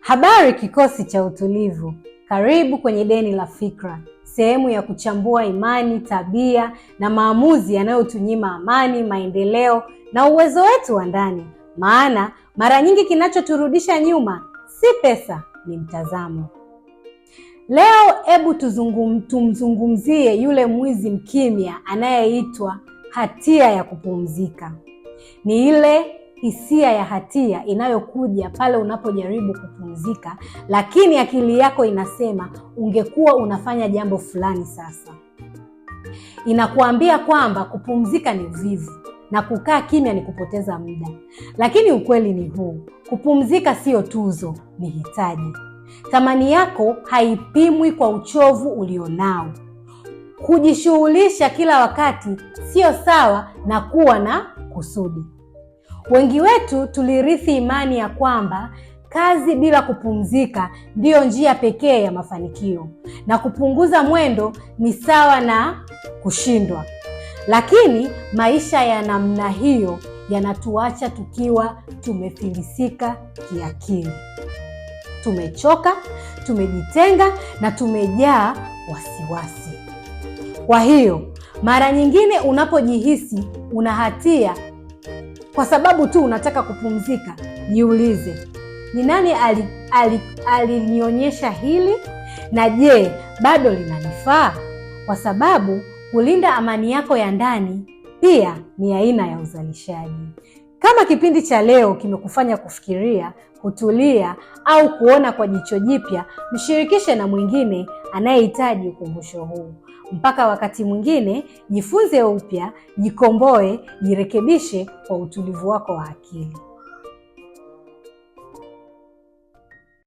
Habari kikosi cha utulivu, karibu kwenye Deni la Fikra, sehemu ya kuchambua imani, tabia na maamuzi yanayotunyima amani, maendeleo na uwezo wetu wa ndani. Maana mara nyingi kinachoturudisha nyuma si pesa, ni mtazamo. Leo hebu tumzungumzie yule mwizi mkimya anayeitwa hatia ya kupumzika. Ni ile hisia ya hatia inayokuja pale unapojaribu kupumzika, lakini akili yako inasema ungekuwa unafanya jambo fulani sasa. Inakuambia kwamba kupumzika ni uvivu na kukaa kimya ni kupoteza muda. Lakini ukweli ni huu, kupumzika sio tuzo, ni hitaji. Thamani yako haipimwi kwa uchovu ulionao. Kujishughulisha kila wakati sio sawa na kuwa na kusudi. Wengi wetu tulirithi imani ya kwamba kazi bila kupumzika ndiyo njia pekee ya mafanikio, na kupunguza mwendo ni sawa na kushindwa. Lakini maisha ya namna hiyo yanatuacha tukiwa tumefilisika kiakili. Tumechoka, tumejitenga na tumejaa wasiwasi. Kwa hiyo, mara nyingine unapojihisi una hatia kwa sababu tu unataka kupumzika, jiulize, ni nani alinionyesha hili? Na je, bado linanifaa? Kwa sababu kulinda amani yako ya ndani pia ni aina ya uzalishaji. Kama kipindi cha leo kimekufanya kufikiria, kutulia au kuona kwa jicho jipya, mshirikishe na mwingine anayehitaji ukumbusho huu. Mpaka wakati mwingine, jifunze upya, jikomboe, jirekebishe kwa utulivu wako wa akili.